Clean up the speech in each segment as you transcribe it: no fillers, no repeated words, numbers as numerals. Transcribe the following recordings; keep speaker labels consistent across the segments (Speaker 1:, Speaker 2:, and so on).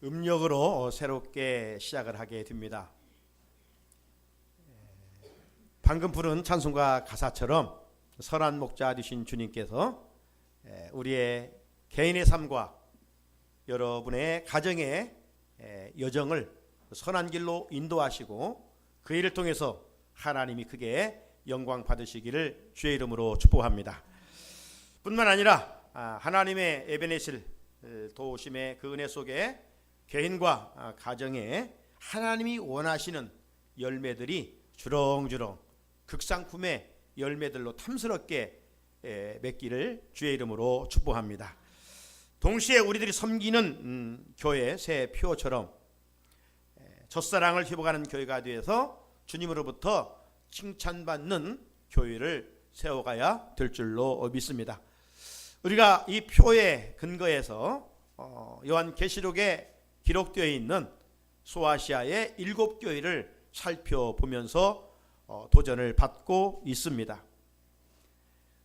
Speaker 1: 음력으로 새롭게 시작을 하게 됩니다. 방금 부른 찬송가 가사처럼 선한 목자 되신 주님께서 우리의 개인의 삶과 여러분의 가정의 여정을 선한 길로 인도하시고 그 일을 통해서 하나님이 크게 영광 받으시기를 주의 이름으로 축복합니다. 뿐만 아니라 하나님의 에베네셀 도우심의 그 은혜 속에 개인과 가정에 하나님이 원하시는 열매들이 주렁주렁 극상품의 열매들로 탐스럽게 맺기를 주의 이름으로 축복합니다. 동시에 우리들이 섬기는 교회 새 표처럼 첫사랑을 회복하는 교회가 되어서 주님으로부터 칭찬받는 교회를 세워가야 될 줄로 믿습니다. 우리가 이 표의 근거에서 요한계시록에 기록되어 있는 소아시아의 7교회를 살펴보면서 도전을 받고 있습니다.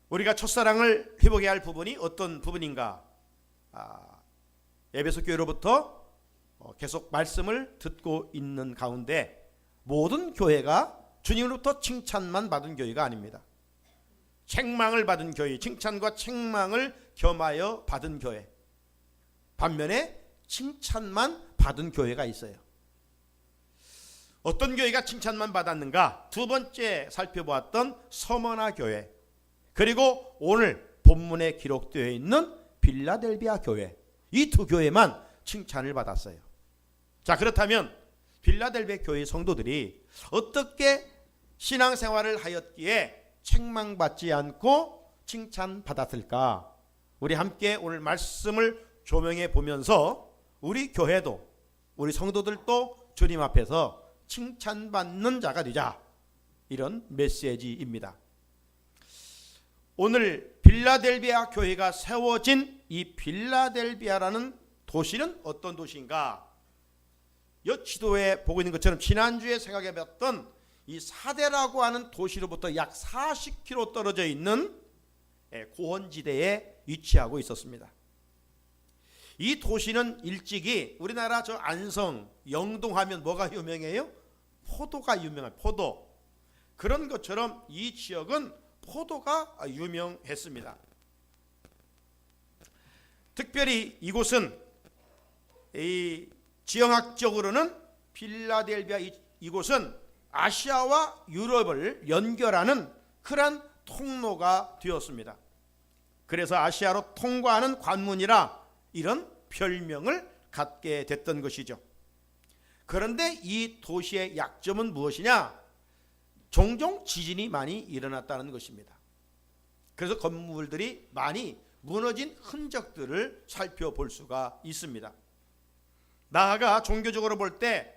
Speaker 1: 우리가 첫사랑을 회복해야 할 부분이 어떤 부분인가? 에베소 교회로부터 계속 말씀을 듣고 있는 가운데 모든 교회가 주님으로부터 칭찬만 받은 교회가 아닙니다. 책망을 받은 교회, 칭찬과 책망을 겸하여 받은 교회, 반면에 칭찬만 받은 교회가 있어요. 어떤 교회가 칭찬만 받았는가? 두 번째 살펴보았던 서머나 교회, 그리고 오늘 본문에 기록되어 있는 빌라델비아 교회, 이 두 교회만 칭찬을 받았어요. 자, 그렇다면 빌라델비아 교회 성도들이 어떻게 신앙생활을 하였기에 책망받지 않고 칭찬받았을까? 우리 함께 오늘 말씀을 조명해 보면서 우리 교회도 우리 성도들도 주님 앞에서 칭찬받는 자가 되자, 이런 메시지입니다. 오늘 빌라델비아 교회가 세워진 이 빌라델비아라는 도시는 어떤 도시인가? 지도에 보고 있는 것처럼 지난주에 생각해봤던 이 사데라고 하는 도시로부터 약 40km 떨어져 있는 고원지대에 위치하고 있었습니다. 이 도시는 일찍이 우리나라 저 안성, 영동 하면 뭐가 유명해요? 포도가 유명한 포도. 그런 것처럼 이 지역은 포도가 유명했습니다. 특별히 이곳은 이 지형학적으로는 필라델비아 이곳은 아시아와 유럽을 연결하는 그런 통로가 되었습니다. 그래서 아시아로 통과하는 관문이라 이런 별명을 갖게 됐던 것이죠. 그런데 이 도시의 약점은 무엇이냐? 종종 지진이 많이 일어났다는 것입니다. 그래서 건물들이 많이 무너진 흔적들을 살펴볼 수가 있습니다. 나아가 종교적으로 볼 때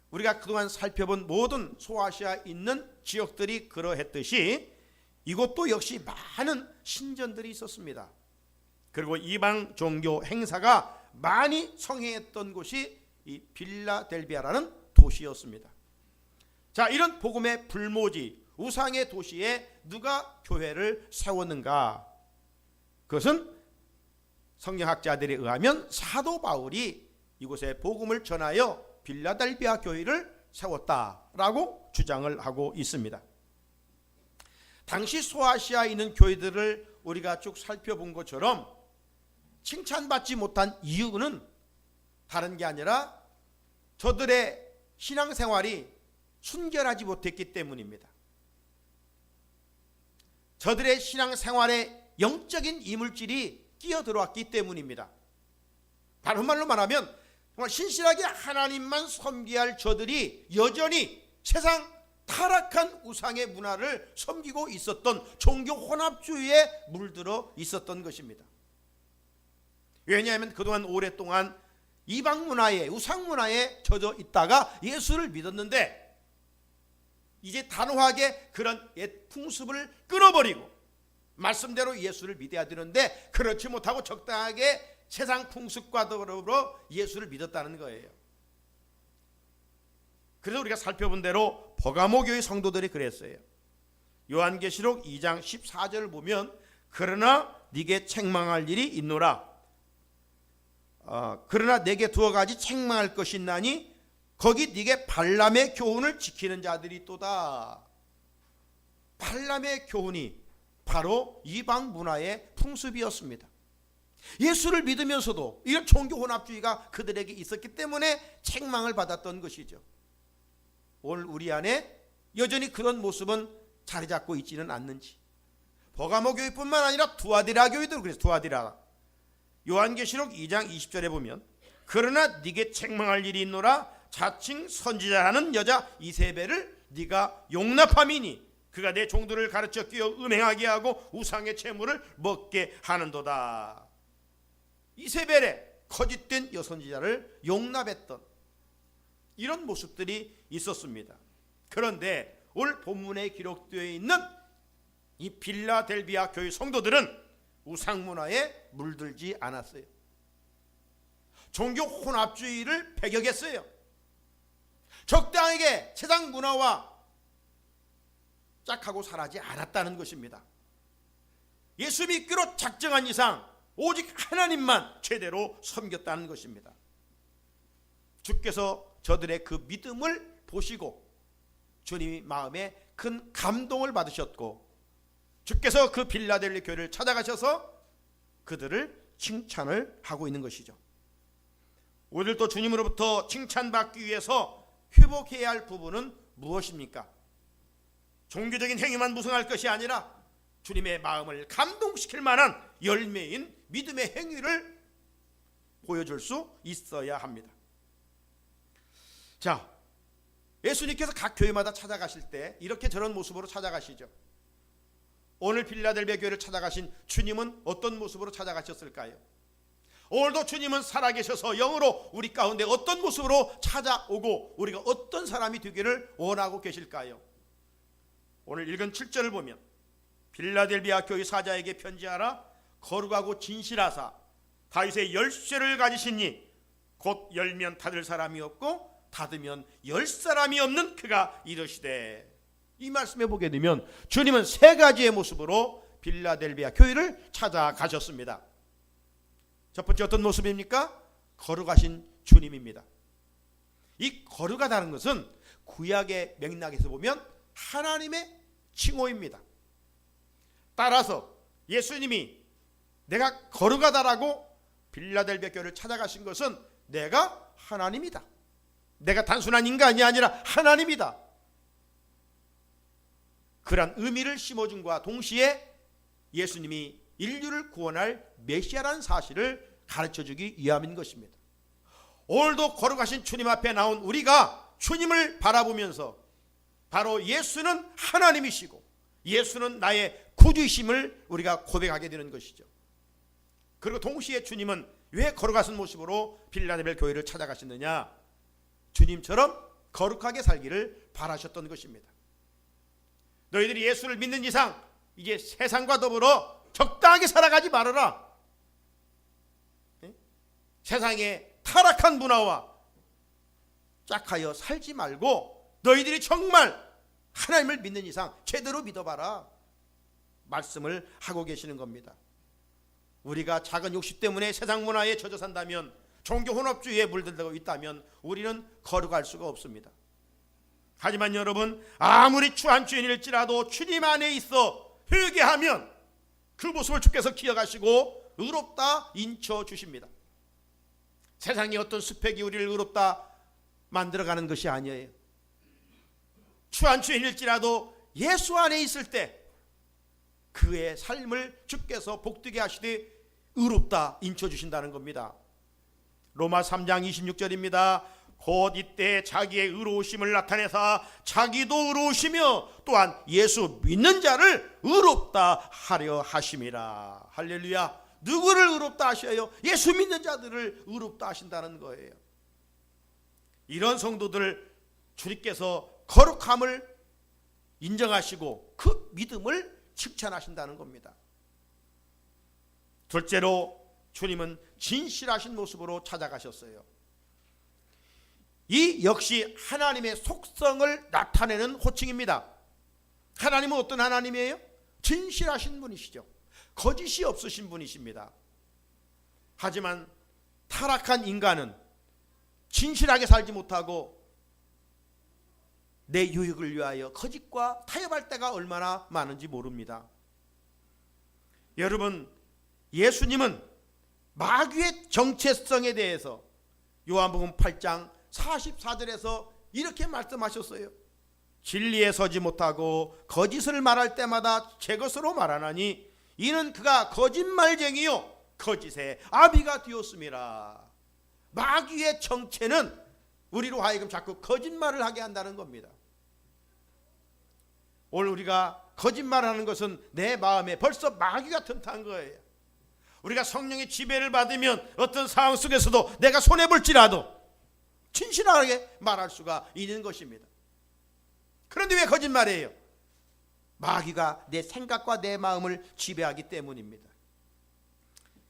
Speaker 1: 우리가 그동안 살펴본 모든 소아시아에 있는 지역들이 그러했듯이 이곳도 역시 많은 신전들이 있었습니다. 그리고 이방 종교 행사가 많이 성행했던 곳이 이 빌라델비아라는 도시였습니다. 자, 이런 복음의 불모지, 우상의 도시에 누가 교회를 세웠는가? 그것은 성경학자들에 의하면 사도 바울이 이곳에 복음을 전하여 빌라델비아 교회를 세웠다라고 주장을 하고 있습니다. 당시 소아시아에 있는 교회들을 우리가 쭉 살펴본 것처럼 칭찬받지 못한 이유는 다른 게 아니라 저들의 신앙생활이 순결하지 못했기 때문입니다. 저들의 신앙생활에 영적인 이물질이 끼어들어왔기 때문입니다. 다른 말로 말하면 정말 신실하게 하나님만 섬겨야 할 저들이 여전히 세상 타락한 우상의 문화를 섬기고 있었던 종교 혼합주의에 물들어 있었던 것입니다. 왜냐하면 그동안 오랫동안 이방 문화에, 우상 문화에 젖어 있다가 예수를 믿었는데 이제 단호하게 그런 옛 풍습을 끊어버리고 말씀대로 예수를 믿어야 되는데 그렇지 못하고 적당하게 세상 풍습과 더불어 예수를 믿었다는 거예요. 그래서 우리가 살펴본 대로 버가모 교회 성도들이 그랬어요. 요한계시록 2장 14절을 보면 그러나 네게 책망할 일이 있노라. 그러나 내게 두어 가지 책망할 것이 있나니 거기 네게 발람의 교훈을 지키는 자들이 있도다. 발람의 교훈이 바로 이방 문화의 풍습이었습니다. 예수를 믿으면서도 이런 종교 혼합주의가 그들에게 있었기 때문에 책망을 받았던 것이죠. 오늘 우리 안에 여전히 그런 모습은 자리 잡고 있지는 않는지. 버가모 교회뿐만 아니라 두아디라 교회도 그래서 두아디라. 요한계시록 2장 20절에 보면 그러나 네게 책망할 일이 있노라. 자칭 선지자라는 여자 이세벨을 네가 용납함이니 그가 내 종들을 가르쳐 끼어 음행하게 하고 우상의 채물을 먹게 하는도다. 이세벨의 거짓된 여선지자를 용납했던 이런 모습들이 있었습니다. 그런데 오늘 본문에 기록되어 있는 이 빌라델비아 교회 성도들은 우상문화에 물들지 않았어요. 종교 혼합주의를 배격했어요. 적당하게 세상 문화와 짝하고 살아지 않았다는 것입니다. 예수 믿기로 작정한 이상 오직 하나님만 제대로 섬겼다는 것입니다. 주께서 저들의 그 믿음을 보시고 주님이 마음에 큰 감동을 받으셨고 주께서 그 빌라델비 교회를 찾아가셔서 그들을 칭찬을 하고 있는 것이죠. 오늘도 주님으로부터 칭찬받기 위해서 회복해야 할 부분은 무엇입니까? 종교적인 행위만 무성할 것이 아니라 주님의 마음을 감동시킬 만한 열매인 믿음의 행위를 보여줄 수 있어야 합니다. 자, 예수님께서 각 교회마다 찾아가실 때 이렇게 저런 모습으로 찾아가시죠. 오늘 빌라델비아 교회를 찾아가신 주님은 어떤 모습으로 찾아가셨을까요? 오늘도 주님은 살아계셔서 영으로 우리 가운데 어떤 모습으로 찾아오고 우리가 어떤 사람이 되기를 원하고 계실까요? 오늘 읽은 7절을 보면 빌라델비아 교회 사자에게 편지하라. 거룩하고 진실하사 다윗의 열쇠를 가지시니 곧 열면 닫을 사람이 없고 닫으면 열 사람이 없는 그가 이르시되. 이 말씀에 보게 되면 주님은 세 가지의 모습으로 빌라델비아 교회를 찾아가셨습니다. 첫 번째 어떤 모습입니까? 거룩하신 주님입니다. 이 거룩하다는 것은 구약의 맥락에서 보면 하나님의 칭호입니다. 따라서 예수님이 내가 거룩하다라고 빌라델비아 교회를 찾아가신 것은 내가 하나님이다. 내가 단순한 인간이 아니라 하나님이다. 그런 의미를 심어준과 동시에 예수님이 인류를 구원할 메시아라는 사실을 가르쳐주기 위함인 것입니다. 오늘도 거룩하신 주님 앞에 나온 우리가 주님을 바라보면서 바로 예수는 하나님이시고 예수는 나의 구주이심을 우리가 고백하게 되는 것이죠. 그리고 동시에 주님은 왜 거룩하신 모습으로 빌라델비아 교회를 찾아가셨느냐? 주님처럼 거룩하게 살기를 바라셨던 것입니다. 너희들이 예수를 믿는 이상 이제 세상과 더불어 적당하게 살아가지 말아라. 세상의 타락한 문화와 짝하여 살지 말고 너희들이 정말 하나님을 믿는 이상 제대로 믿어봐라 말씀을 하고 계시는 겁니다. 우리가 작은 욕심 때문에 세상 문화에 젖어 산다면, 종교 혼합주의에 물들고 있다면 우리는 거룩할 수가 없습니다. 하지만 여러분, 아무리 추한 죄인일지라도 주님 안에 있어 회개하면 그 모습을 주께서 기억하시고 의롭다 인쳐 주십니다. 세상의 어떤 스펙이 우리를 의롭다 만들어가는 것이 아니에요. 추한 죄인일지라도 예수 안에 있을 때 그의 삶을 주께서 복되게 하시되 의롭다 인쳐 주신다는 겁니다. 로마 3장 26절입니다. 곧 이때 자기의 의로우심을 나타내사 자기도 의로우시며 또한 예수 믿는 자를 의롭다 하려 하심이라. 할렐루야. 누구를 의롭다 하셔요? 예수 믿는 자들을 의롭다 하신다는 거예요. 이런 성도들 주님께서 거룩함을 인정하시고 그 믿음을 칭찬하신다는 겁니다. 둘째로 주님은 진실하신 모습으로 찾아가셨어요. 이 역시 하나님의 속성을 나타내는 호칭입니다. 하나님은 어떤 하나님이에요? 진실하신 분이시죠. 거짓이 없으신 분이십니다. 하지만 타락한 인간은 진실하게 살지 못하고 내 유익을 위하여 거짓과 타협할 때가 얼마나 많은지 모릅니다. 여러분, 예수님은 마귀의 정체성에 대해서 요한복음 8장 44절에서 이렇게 말씀하셨어요. 진리에 서지 못하고 거짓을 말할 때마다 제 것으로 말하나니 이는 그가 거짓말쟁이요 거짓의 아비가 되었음이라. 마귀의 정체는 우리로 하여금 자꾸 거짓말을 하게 한다는 겁니다. 오늘 우리가 거짓말하는 것은 내 마음에 벌써 마귀가 틈탄 거예요. 우리가 성령의 지배를 받으면 어떤 상황 속에서도 내가 손해볼지라도 진실하게 말할 수가 있는 것입니다. 그런데 왜 거짓말이에요? 마귀가 내 생각과 내 마음을 지배하기 때문입니다.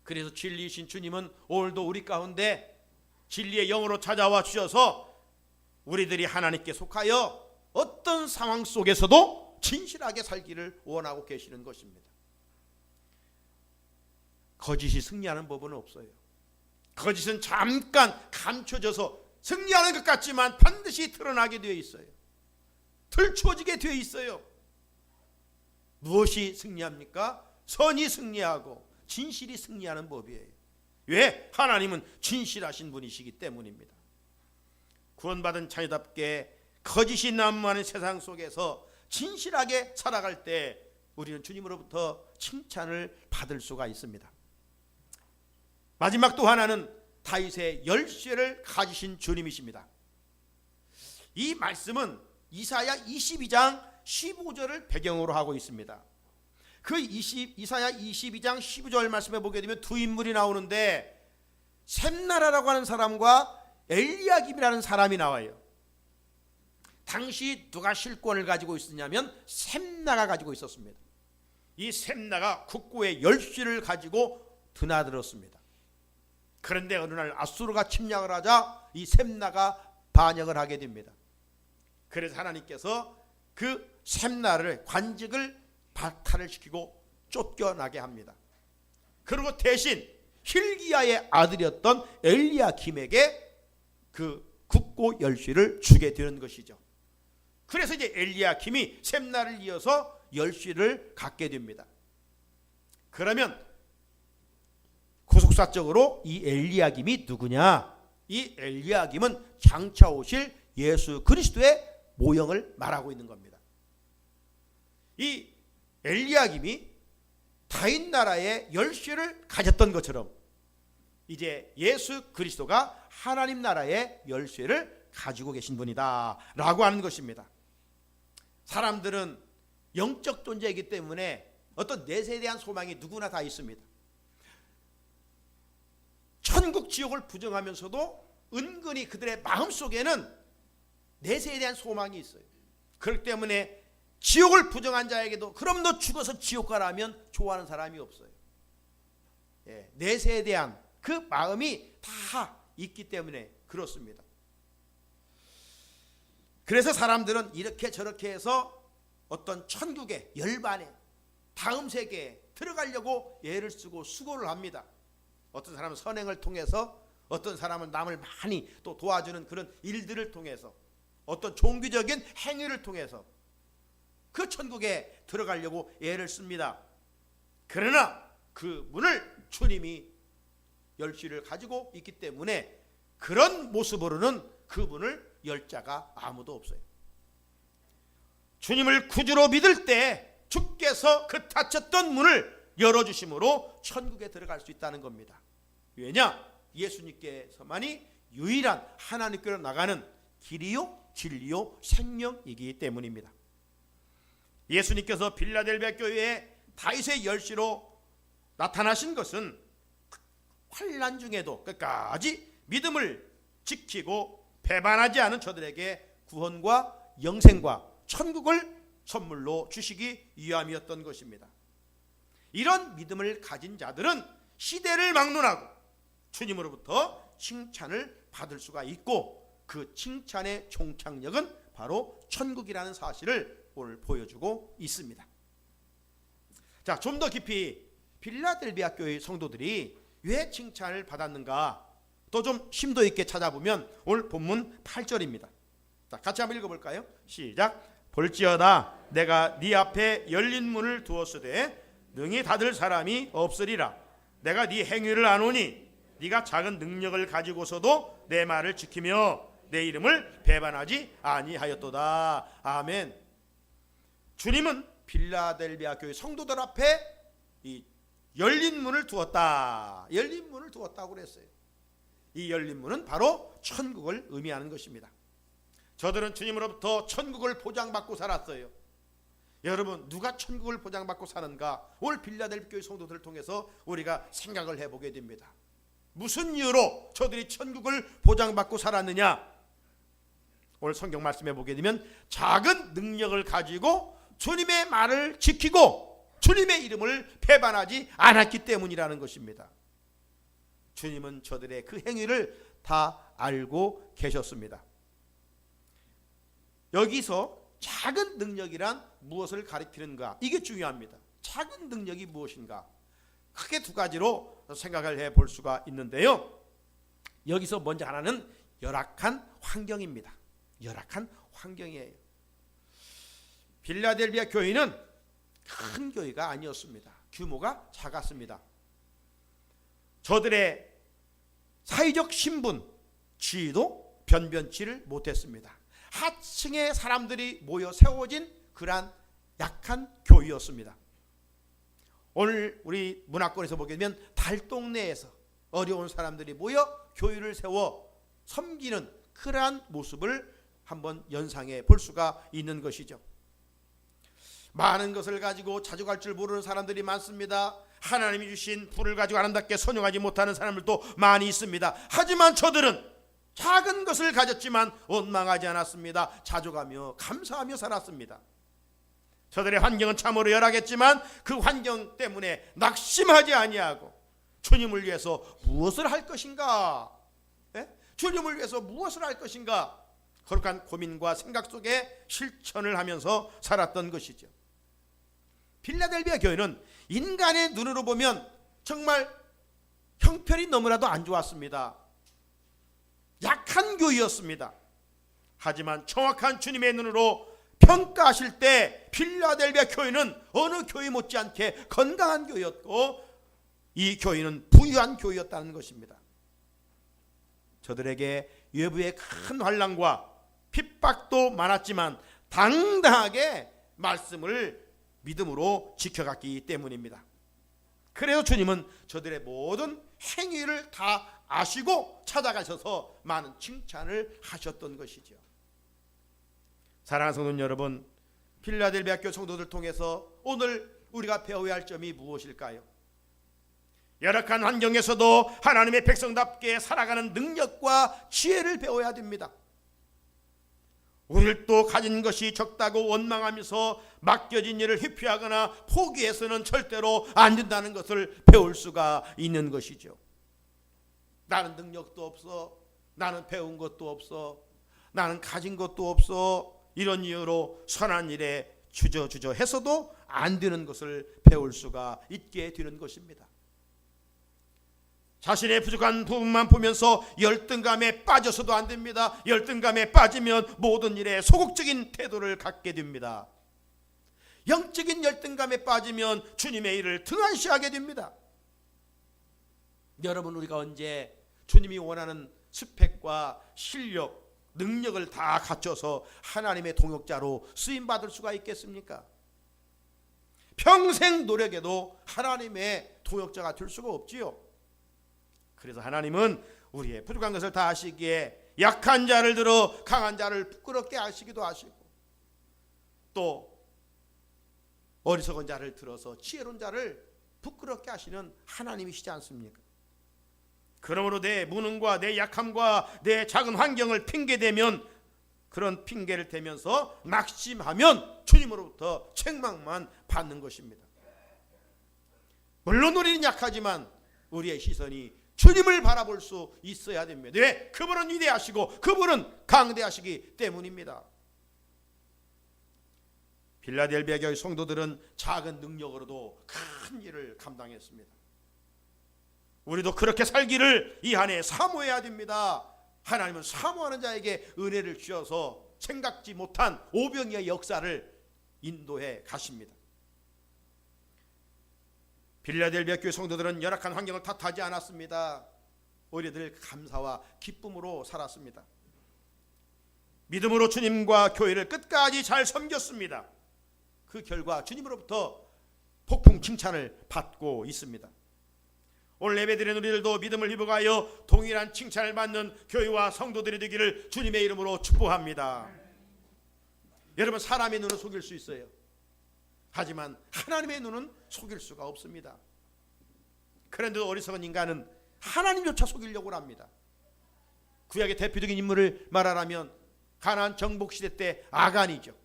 Speaker 1: 그래서 진리이신 주님은 오늘도 우리 가운데 진리의 영으로 찾아와 주셔서 우리들이 하나님께 속하여 어떤 상황 속에서도 진실하게 살기를 원하고 계시는 것입니다. 거짓이 승리하는 법은 없어요. 거짓은 잠깐 감춰져서 승리하는 것 같지만 반드시 드러나게 되어 있어요. 들추어지게 되어 있어요. 무엇이 승리합니까? 선이 승리하고 진실이 승리하는 법이에요. 왜? 하나님은 진실하신 분이시기 때문입니다. 구원받은 자녀답게 거짓이 난무하는 세상 속에서 진실하게 살아갈 때 우리는 주님으로부터 칭찬을 받을 수가 있습니다. 마지막 또 하나는 다윗의 열쇠를 가지신 주님이십니다. 이 말씀은 이사야 22장 15절을 배경으로 하고 있습니다. 그 이사야 22장 15절 말씀에 보게 되면 두 인물이 나오는데 셈나라라고 하는 사람과 엘리야김이라는 사람이 나와요. 당시 누가 실권을 가지고 있었냐면 셈나가 가지고 있었습니다. 이 셈나가 국고의 열쇠를 가지고 드나들었습니다. 그런데 어느 날 아수르가 침략을 하자 이 셈나가 반역을 하게 됩니다. 그래서 하나님께서 그 셈나를 관직을 박탈을 시키고 쫓겨나게 합니다. 그리고 대신 hil기야의 아들이었던 엘리야김에게 그 국고 열쇠를 주게 되는 것이죠. 그래서 이제 엘리야김이 셈나를 이어서 열쇠를 갖게 됩니다. 그러면 구속사적으로 이 엘리야김이 누구냐? 이 엘리야김은 장차 오실 예수 그리스도의 모형을 말하고 있는 겁니다. 이 엘리야김이 다윗 나라의 열쇠를 가졌던 것처럼 이제 예수 그리스도가 하나님 나라의 열쇠를 가지고 계신 분이다 라고 하는 것입니다. 사람들은 영적 존재이기 때문에 어떤 내세에 대한 소망이 누구나 다 있습니다. 천국 지옥을 부정하면서도 은근히 그들의 마음속에는 내세에 대한 소망이 있어요. 그렇기 때문에 지옥을 부정한 자에게도 그럼 너 죽어서 지옥 가라면 좋아하는 사람이 없어요. 내세에 대한 그 마음이 다 있기 때문에 그렇습니다. 그래서 사람들은 이렇게 저렇게 해서 어떤 천국의 열반에 다음 세계에 들어가려고 애를 쓰고 수고를 합니다. 어떤 사람은 선행을 통해서, 어떤 사람은 남을 많이 또 도와주는 그런 일들을 통해서, 어떤 종교적인 행위를 통해서 그 천국에 들어가려고 애를 씁니다. 그러나 그 문을 주님이 열쇠를 가지고 있기 때문에 그런 모습으로는 그 문을 열 자가 아무도 없어요. 주님을 구주로 믿을 때 주께서 그 닫혔던 문을 열어주심으로 천국에 들어갈 수 있다는 겁니다. 왜냐? 예수님께서만이 유일한 하나님께로 나가는 길이요 진리요 생명이기 때문입니다. 예수님께서 빌라델비아 교회에 다윗의 열쇠로 나타나신 것은 환난 중에도 끝까지 믿음을 지키고 배반하지 않은 저들에게 구원과 영생과 천국을 선물로 주시기 위함이었던 것입니다. 이런 믿음을 가진 자들은 시대를 막론하고 주님으로부터 칭찬을 받을 수가 있고 그 칭찬의 종착역은 바로 천국이라는 사실을 오늘 보여주고 있습니다. 자, 좀 더 깊이 빌라델비아 교회 성도들이 왜 칭찬을 받았는가? 또 좀 심도 있게 찾아보면 오늘 본문 8절입니다. 자, 같이 한번 읽어볼까요? 시작. 볼지어다 내가 네 앞에 열린 문을 두었으되 능히 닫을 사람이 없으리라. 내가 네 행위를 아노니 네가 작은 능력을 가지고서도 내 말을 지키며 내 이름을 배반하지 아니하였도다. 아멘. 주님은 빌라델비아 교회 성도들 앞에 이 열린 문을 두었다. 열린 문을 두었다고 그랬어요. 이 열린 문은 바로 천국을 의미하는 것입니다. 저들은 주님으로부터 천국을 보장받고 살았어요. 여러분, 누가 천국을 보장받고 사는가? 오늘 빌라델비아 교회 성도들을 통해서 우리가 생각을 해보게 됩니다. 무슨 이유로 저들이 천국을 보장받고 살았느냐? 오늘 성경 말씀해 보게 되면 작은 능력을 가지고 주님의 말을 지키고 주님의 이름을 배반하지 않았기 때문이라는 것입니다. 주님은 저들의 그 행위를 다 알고 계셨습니다. 여기서 작은 능력이란 무엇을 가리키는가? 이게 중요합니다. 작은 능력이 무엇인가? 크게 두 가지로 생각을 해볼 수가 있는데요. 여기서 먼저 하나는 열악한 환경입니다. 열악한 환경이에요. 빌라델비아 교회는 큰 교회가 아니었습니다. 규모가 작았습니다. 저들의 사회적 신분, 지위도 변변치를 못했습니다. 하층의 사람들이 모여 세워진 그러한 약한 교회였습니다. 오늘 우리 문화권에서 보게 되면 달동네에서 어려운 사람들이 모여 교회를 세워 섬기는 그러한 모습을 한번 연상해 볼 수가 있는 것이죠. 많은 것을 가지고 자족할 줄 모르는 사람들이 많습니다. 하나님이 주신 불을 가지고 아름답게 선용하지 못하는 사람들도 많이 있습니다. 하지만 저들은 작은 것을 가졌지만 원망하지 않았습니다. 자족하며 감사하며 살았습니다. 저들의 환경은 참으로 열악했지만 그 환경 때문에 낙심하지 아니하고 주님을 위해서 무엇을 할 것인가? 주님을 위해서 무엇을 할 것인가? 거룩한 고민과 생각 속에 실천을 하면서 살았던 것이죠. 빌라델비아 교회는 인간의 눈으로 보면 정말 형편이 너무나도 안 좋았습니다. 약한 교회였습니다. 하지만 정확한 주님의 눈으로 평가하실 때 빌라델비아 교회는 어느 교회 못지않게 건강한 교회였고 이 교회는 부유한 교회였다는 것입니다. 저들에게 외부의 큰 환난과 핍박도 많았지만 당당하게 말씀을 믿음으로 지켜갔기 때문입니다. 그래서 주님은 저들의 모든 행위를 다 아시고 찾아가셔서 많은 칭찬을 하셨던 것이죠. 사랑하는 성도 여러분, 빌라델비아 교회 성도들 통해서 오늘 우리가 배워야 할 점이 무엇일까요? 열악한 환경에서도 하나님의 백성답게 살아가는 능력과 지혜를 배워야 됩니다. 우리를 또 가진 것이 적다고 원망하면서 맡겨진 일을 회피하거나 포기해서는 절대로 안 된다는 것을 배울 수가 있는 것이죠. 나는 능력도 없어, 나는 배운 것도 없어, 나는 가진 것도 없어, 이런 이유로 선한 일에 주저주저 해서도 안 되는 것을 배울 수가 있게 되는 것입니다. 자신의 부족한 부분만 보면서 열등감에 빠져서도 안 됩니다. 열등감에 빠지면 모든 일에 소극적인 태도를 갖게 됩니다. 영적인 열등감에 빠지면 주님의 일을 등한시하게 됩니다. 여러분, 우리가 언제 주님이 원하는 스펙과 실력, 능력을 다 갖춰서 하나님의 동역자로 쓰임받을 수가 있겠습니까? 평생 노력해도 하나님의 동역자가 될 수가 없지요. 그래서 하나님은 우리의 부족한 것을 다 아시기에 약한 자를 들어 강한 자를 부끄럽게 하시기도 하시고 또 어리석은 자를 들어서 지혜로운 자를 부끄럽게 하시는 하나님이시지 않습니까? 그러므로 내 무능과 내 약함과 내 작은 환경을 핑계대면 그런 핑계를 대면서 낙심하면 주님으로부터 책망만 받는 것입니다. 물론 우리는 약하지만 우리의 시선이 주님을 바라볼 수 있어야 됩니다. 왜? 그분은 위대하시고 그분은 강대하시기 때문입니다. 빌라델비아 교회 성도들은 작은 능력으로도 큰 일을 감당했습니다. 우리도 그렇게 살기를 이 한 해 사모해야 됩니다. 하나님은 사모하는 자에게 은혜를 주셔서 생각지 못한 오병이의 역사를 인도해 가십니다. 빌라델비아 교회 성도들은 열악한 환경을 탓하지 않았습니다. 오히려 늘 감사와 기쁨으로 살았습니다. 믿음으로 주님과 교회를 끝까지 잘 섬겼습니다. 그 결과 주님으로부터 폭풍 칭찬을 받고 있습니다. 오늘 예배드리는 우리들도 믿음을 회복하여 동일한 칭찬을 받는 교회와 성도들이 되기를 주님의 이름으로 축복합니다. 여러분, 사람의 눈은 속일 수 있어요. 하지만 하나님의 눈은 속일 수가 없습니다. 그런데도 어리석은 인간은 하나님조차 속이려고 합니다. 구약의 대표적인 인물을 말하라면 가나안 정복 시대 때 아간이죠.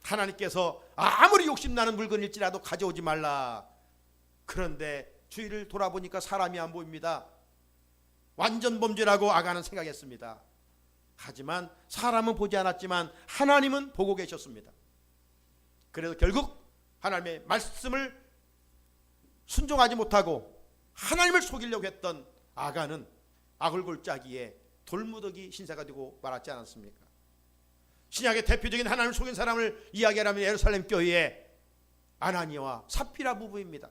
Speaker 1: 하나님께서 아무리 욕심나는 물건일지라도 가져오지 말라. 그런데 주위를 돌아보니까 사람이 안 보입니다. 완전 범죄라고 아간은 생각했습니다. 하지만 사람은 보지 않았지만 하나님은 보고 계셨습니다. 그래서 결국 하나님의 말씀을 순종하지 못하고 하나님을 속이려고 했던 아간은 아굴골짜기에 돌무더기 신사가 되고 말았지 않았습니까? 신약의 대표적인 하나님을 속인 사람을 이야기하라면 예루살렘 교회의 아나니아와 삽비라 부부입니다.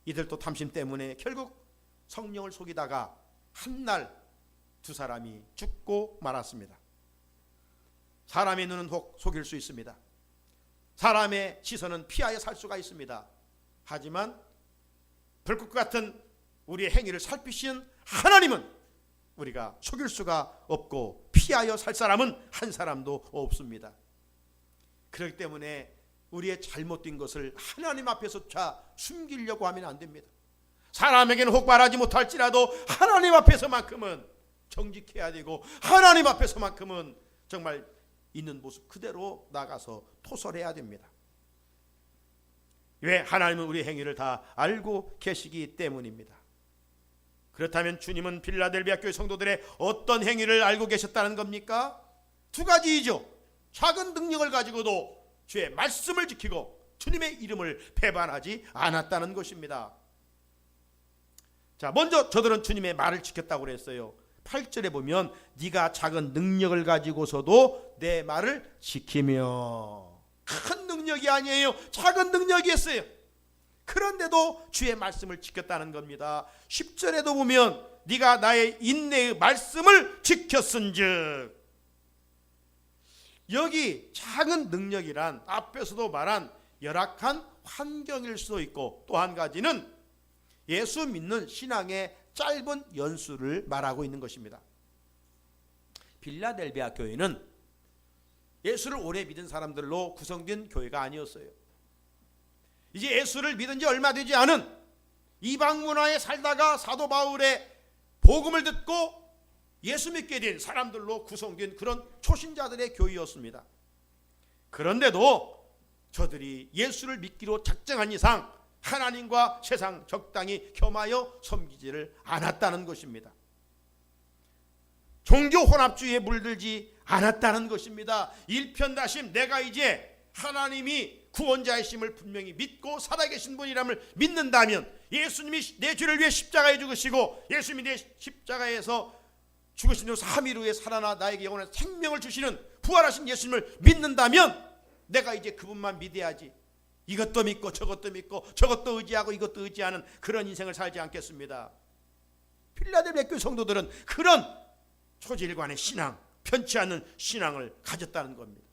Speaker 1: 이들도 탐심 때문에 결국 성령을 속이다가 한날 두 사람이 죽고 말았습니다. 사람의 눈은 속일 수 있습니다. 사람의 시선은 피하여 살 수가 있습니다. 하지만 불꽃 같은 우리의 행위를 살피시는 하나님은 우리가 속일 수가 없고 피하여 살 사람은 한 사람도 없습니다. 그렇기 때문에 우리의 잘못된 것을 하나님 앞에서조차 숨기려고 하면 안 됩니다. 사람에게는 혹 말하지 못할지라도 하나님 앞에서만큼은 정직해야 되고 하나님 앞에서만큼은 정말 있는 모습 그대로 나가서 토설해야 됩니다. 왜? 하나님은 우리의 행위를 다 알고 계시기 때문입니다. 그렇다면 주님은 빌라델비아 교회 성도들의 어떤 행위를 알고 계셨다는 겁니까? 두 가지이죠. 작은 능력을 가지고도 주의 말씀을 지키고 주님의 이름을 배반하지 않았다는 것입니다. 자, 먼저 저들은 주님의 말을 지켰다고 그랬어요. 8절에 보면 네가 작은 능력을 가지고서도 내 말을 지키며. 큰 능력이 아니에요. 작은 능력이었어요. 그런데도 주의 말씀을 지켰다는 겁니다. 10절에도 보면 네가 나의 인내의 말씀을 지켰은즉. 여기 작은 능력이란 앞에서도 말한 열악한 환경일 수도 있고, 또 한 가지는 예수 믿는 신앙의 짧은 연수를 말하고 있는 것입니다. 빌라델비아 교회는 예수를 오래 믿은 사람들로 구성된 교회가 아니었어요. 이제 예수를 믿은 지 얼마 되지 않은 이방 문화에 살다가 사도 바울의 복음을 듣고 예수 믿게 된 사람들로 구성된 그런 초신자들의 교회였습니다. 그런데도 저들이 예수를 믿기로 작정한 이상 하나님과 세상 적당히 겸하여 섬기지를 않았다는 것입니다. 종교 혼합주의에 물들지 않았다는 것입니다. 일편단심 내가 이제 하나님이 구원자이심을 분명히 믿고 살아계신 분이람을 믿는다면, 예수님이 내 죄를 위해 십자가에 죽으시고 예수님이 내 십자가에서 죽으신 후 3일 후에 살아나 나에게 영원한 생명을 주시는 부활하신 예수님을 믿는다면 내가 이제 그분만 믿어야지, 이것도 믿고 저것도 믿고 저것도 의지하고 이것도 의지하는 그런 인생을 살지 않겠습니다. 필라델비아 교회 성도들은 그런 초질관의 신앙, 편치 않는 신앙을 가졌다는 겁니다.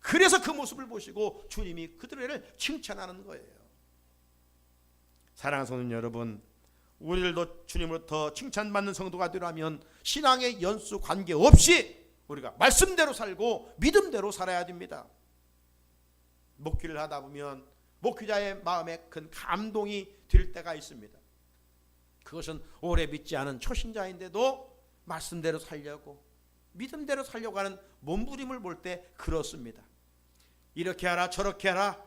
Speaker 1: 그래서 그 모습을 보시고 주님이 그들을 칭찬하는 거예요. 사랑하는 성도 여러분, 우리들도 주님으로부터 칭찬받는 성도가 되려면 신앙의 연수 관계없이 우리가 말씀대로 살고 믿음대로 살아야 됩니다. 목회를 하다 보면 목회자의 마음에 큰 감동이 들 때가 있습니다. 그것은 오래 믿지 않은 초신자인데도 말씀대로 살려고, 믿음대로 살려고 하는 몸부림을 볼 때 그렇습니다. 이렇게 하라 저렇게 하라,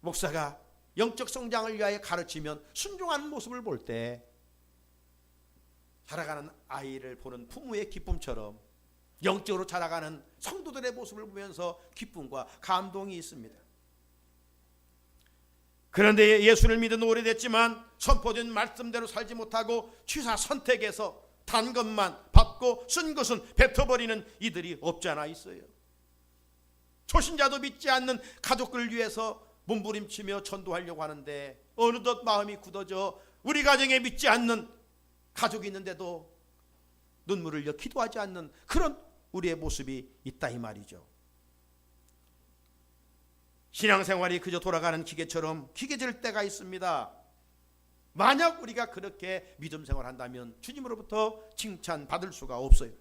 Speaker 1: 목사가 영적 성장을 위하여 가르치면 순종하는 모습을 볼 때 자라가는 아이를 보는 부모의 기쁨처럼 영적으로 자라가는 성도들의 모습을 보면서 기쁨과 감동이 있습니다. 그런데 예수를 믿은 오래됐지만 선포된 말씀대로 살지 못하고 취사 선택해서 단 것만 받고 쓴 것은 뱉어버리는 이들이 없지 않아 있어요. 초신자도 믿지 않는 가족을 위해서 몸부림치며 전도하려고 하는데 어느덧 마음이 굳어져 우리 가정에 믿지 않는 가족이 있는데도 눈물을 흘려 기도하지 않는 그런 우리의 모습이 있다 이 말이죠. 신앙생활이 그저 돌아가는 기계처럼 기계질 때가 있습니다. 만약 우리가 그렇게 믿음 생활한다면 주님으로부터 칭찬받을 수가 없어요.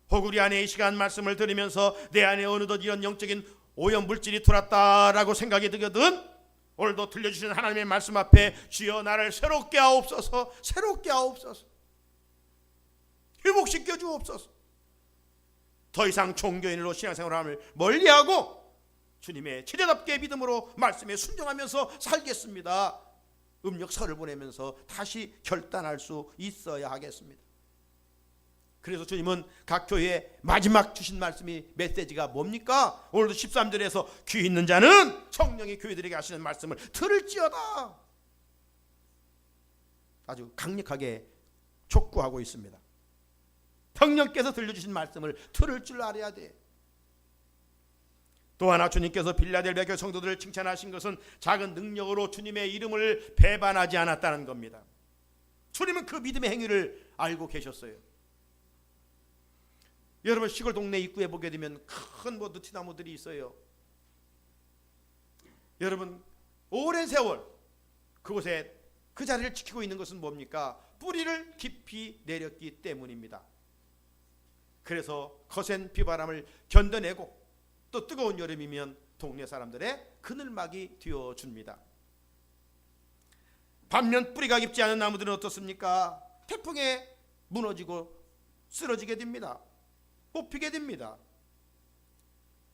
Speaker 1: 혹 우리 안에 이 시간 말씀을 들으면서 내 안에 어느덧 이런 영적인 오염물질이 들어왔다라고 생각이 들거든 오늘도 들려주시는 하나님의 말씀 앞에 주여 나를 새롭게 하옵소서, 새롭게 하옵소서, 회복시켜 주옵소서. 더 이상 종교인으로 신앙생활을 멀리하고 주님의 제자답게 믿음으로 말씀에 순종하면서 살겠습니다. 음력설을 보내면서 다시 결단할 수 있어야 하겠습니다. 그래서 주님은 각 교회에 마지막 주신 말씀이 메시지가 뭡니까? 오늘도 13절에서 귀 있는 자는 성령이 교회들에게 하시는 말씀을 들을지어다 아주 강력하게 촉구하고 있습니다. 성령께서 들려주신 말씀을 들을 줄 알아야 돼. 또 하나 주님께서 빌라델비아 교회 성도들을 칭찬하신 것은 작은 능력으로 주님의 이름을 배반하지 않았다는 겁니다. 주님은 그 믿음의 행위를 알고 계셨어요. 여러분 시골 동네 입구에 보게 되면 큰 느티나무들이 있어요. 여러분 오랜 세월 그곳에 그 자리를 지키고 있는 것은 뭡니까? 뿌리를 깊이 내렸기 때문입니다. 그래서 거센 비바람을 견뎌내고 또 뜨거운 여름이면 동네 사람들의 그늘막이 되어줍니다. 반면 뿌리가 깊지 않은 나무들은 어떻습니까? 태풍에 무너지고 쓰러지게 됩니다. 뽑히게 됩니다.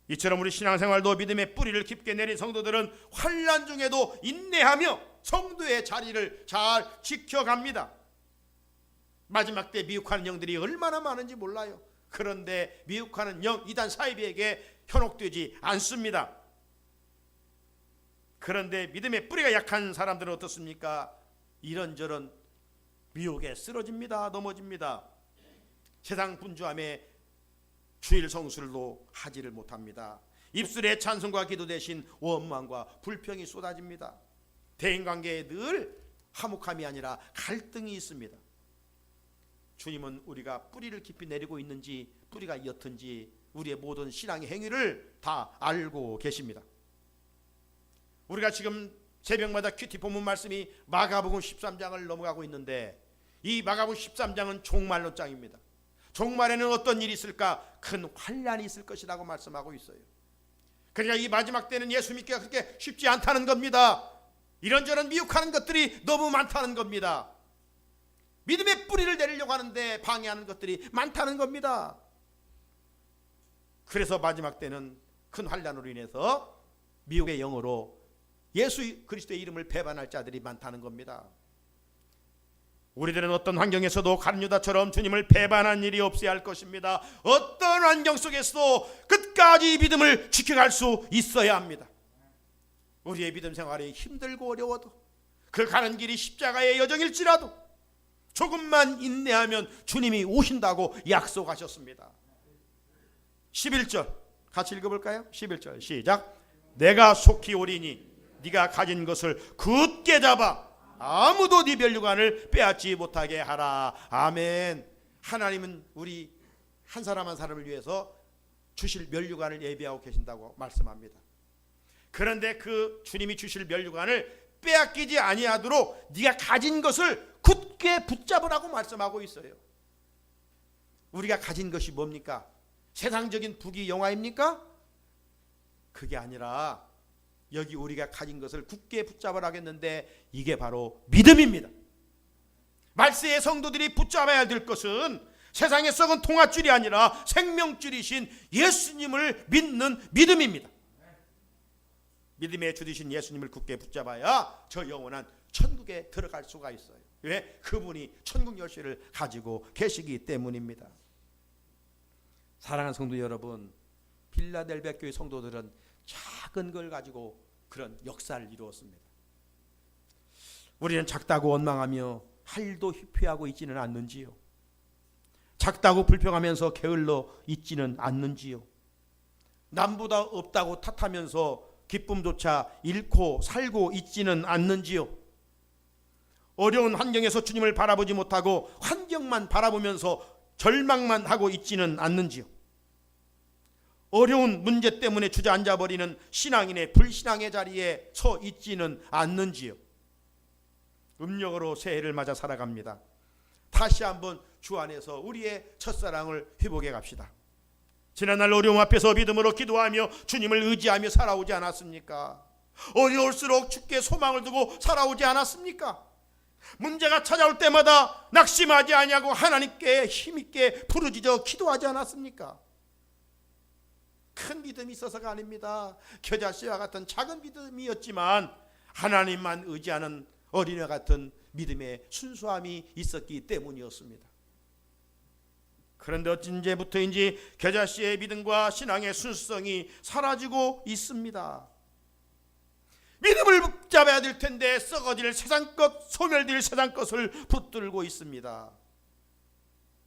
Speaker 1: 이처럼 우리 신앙생활도 믿음의 뿌리를 깊게 내린 성도들은 환난 중에도 인내하며 성도의 자리를 잘 지켜갑니다. 마지막 때 미혹하는 영들이 얼마나 많은지 몰라요. 그런데 미혹하는 영 이단 사이비에게 현혹되지 않습니다. 그런데 믿음의 뿌리가 약한 사람들은 어떻습니까? 이런저런 미혹에 쓰러집니다. 넘어집니다. 세상 분주함에 주일 성술도 하지를 못합니다. 입술에 찬송과 기도 대신 원망과 불평이 쏟아집니다. 대인관계에 늘 화목함이 아니라 갈등이 있습니다. 주님은 우리가 뿌리를 깊이 내리고 있는지 뿌리가 옅은지 우리의 모든 신앙의 행위를 다 알고 계십니다. 우리가 지금 새벽마다 큐티 본문 말씀이 마가복음 13장을 넘어가고 있는데 이 마가복음 13장은 종말론 장입니다. 종말에는 어떤 일이 있을까? 큰 환난이 있을 것이라고 말씀하고 있어요. 그러니까 이 마지막 때는 예수 믿기가 그렇게 쉽지 않다는 겁니다. 이런저런 미혹하는 것들이 너무 많다는 겁니다. 믿음의 뿌리를 내리려고 하는데 방해하는 것들이 많다는 겁니다. 그래서 마지막 때는 큰 환난으로 인해서 미혹의 영으로 예수 그리스도의 이름을 배반할 자들이 많다는 겁니다. 우리들은 어떤 환경에서도 가룟 유다처럼 주님을 배반한 일이 없어야 할 것입니다. 어떤 환경 속에서도 끝까지 믿음을 지켜갈 수 있어야 합니다. 우리의 믿음 생활이 힘들고 어려워도 그 가는 길이 십자가의 여정일지라도 조금만 인내하면 주님이 오신다고 약속하셨습니다. 11절 같이 읽어볼까요? 11절 시작. 내가 속히 오리니 네가 가진 것을 굳게 잡아 아무도 네 면류관을 빼앗지 못하게 하라. 아멘. 하나님은 우리 한 사람 한 사람을 위해서 주실 면류관을 예비하고 계신다고 말씀합니다. 그런데 그 주님이 주실 면류관을 빼앗기지 아니하도록 네가 가진 것을 굳게 붙잡으라고 말씀하고 있어요. 우리가 가진 것이 뭡니까? 세상적인 부귀 영화입니까? 그게 아니라 여기 우리가 가진 것을 굳게 붙잡으라 하겠는데 이게 바로 믿음입니다. 말세의 성도들이 붙잡아야 될 것은 세상에 썩은 통화줄이 아니라 생명줄이신 예수님을 믿는 믿음입니다. 믿음의 주 되신 예수님을 굳게 붙잡아야 저 영원한 천국에 들어갈 수가 있어요. 왜? 그분이 천국 열쇠를 가지고 계시기 때문입니다. 사랑하는 성도 여러분, 빌라델비아 교회 성도들은 작은 걸 가지고 그런 역사를 이루었습니다. 우리는 작다고 원망하며 할 일도 회피하고 있지는 않는지요? 작다고 불평하면서 게을러 있지는 않는지요? 남보다 없다고 탓하면서 기쁨조차 잃고 살고 있지는 않는지요? 어려운 환경에서 주님을 바라보지 못하고 환경만 바라보면서 절망만 하고 있지는 않는지요? 어려운 문제 때문에 주저앉아버리는 신앙인의 불신앙의 자리에 서 있지는 않는지요? 음력으로 새해를 맞아 살아갑니다. 다시 한번 주 안에서 우리의 첫사랑을 회복해 갑시다. 지난날 어려움 앞에서 믿음으로 기도하며 주님을 의지하며 살아오지 않았습니까? 어려울수록 주께 소망을 두고 살아오지 않았습니까? 문제가 찾아올 때마다 낙심하지 아니하고 하나님께 힘있게 부르짖어 기도하지 않았습니까? 큰 믿음이 있어서가 아닙니다. 겨자씨와 같은 작은 믿음이었지만 하나님만 의지하는 어린애 같은 믿음의 순수함이 있었기 때문이었습니다. 그런데 어찌제부터인지 겨자씨의 믿음과 신앙의 순수성이 사라지고 있습니다. 믿음을 붙잡아야 될 텐데 썩어질 세상 것, 소멸될 세상 것을 붙들고 있습니다.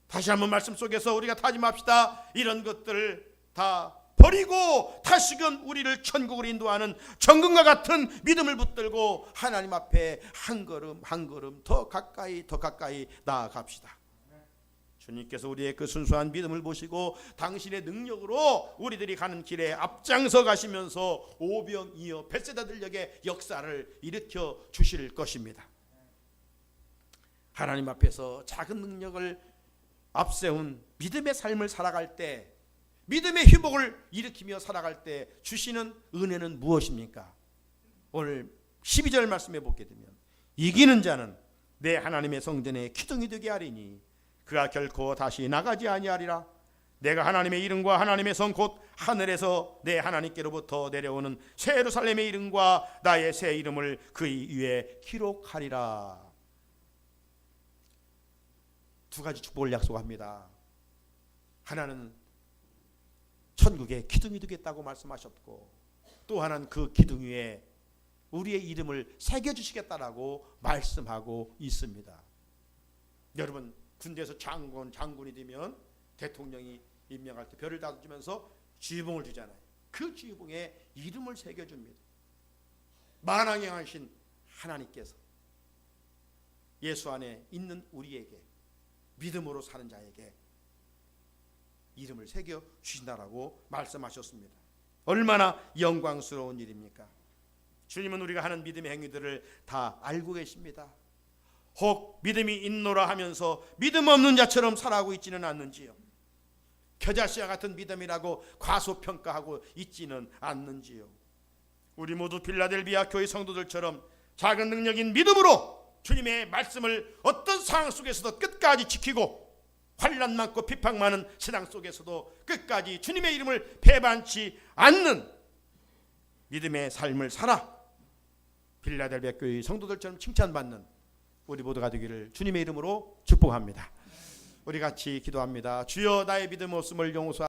Speaker 1: 다시 한번 말씀 속에서 우리가 다짐합시다. 이런 것들을 다 버리고 다시금 우리를 천국으로 인도하는 정금과 같은 믿음을 붙들고 하나님 앞에 한 걸음 한 걸음 더 가까이 나아갑시다. 주님께서 우리의 그 순수한 믿음을 보시고 당신의 능력으로 우리들이 가는 길에 앞장서 가시면서 오병이어 벳세다들역의 역사를 일으켜 주실 것입니다. 하나님 앞에서 작은 능력을 앞세운 믿음의 삶을 살아갈 때, 믿음의 회복을 일으키며 살아갈 때 주시는 은혜는 무엇입니까? 오늘 12절 말씀에 보게 되면 이기는 자는 내 하나님의 성전에 기둥이 되게 하리니 그가 결코 다시 나가지 아니하리라. 내가 하나님의 이름과 하나님의 성 곧 하늘에서 내 하나님께로부터 내려오는 새 예루살렘의 이름과 나의 새 이름을 그의 위에 기록하리라. 두 가지 축복을 약속합니다. 하나는 천국에 기둥이 되겠다고 말씀하셨고, 또 하나는 그 기둥 위에 우리의 이름을 새겨주시겠다라고 말씀하고 있습니다. 여러분, 군대에서 장군이 되면 대통령이 임명할 때 별을 다주면서 쥐봉을 주잖아요. 그 쥐봉에 이름을 새겨줍니다. 만왕의 하나님께서 예수 안에 있는 우리에게, 믿음으로 사는 자에게 이름을 새겨 주신다라고 말씀하셨습니다. 얼마나 영광스러운 일입니까? 주님은 우리가 하는 믿음의 행위들을 다 알고 계십니다. 혹 믿음이 있노라 하면서 믿음 없는 자처럼 살아가고 있지는 않는지요? 겨자씨와 같은 믿음이라고 과소평가하고 있지는 않는지요? 우리 모두 빌라델비아 교회 성도들처럼 작은 능력인 믿음으로 주님의 말씀을 어떤 상황 속에서도 끝까지 지키고, 환난 많고 비판 많은 세상 속에서도 끝까지 주님의 이름을 배반치 않는 믿음의 삶을 살아 빌라델비아 교회 성도들처럼 칭찬받는 우리 모두가 되기를 주님의 이름으로 축복합니다. 우리 같이 기도합니다. 주여, 나의 믿음 없음을 용서하옵소서.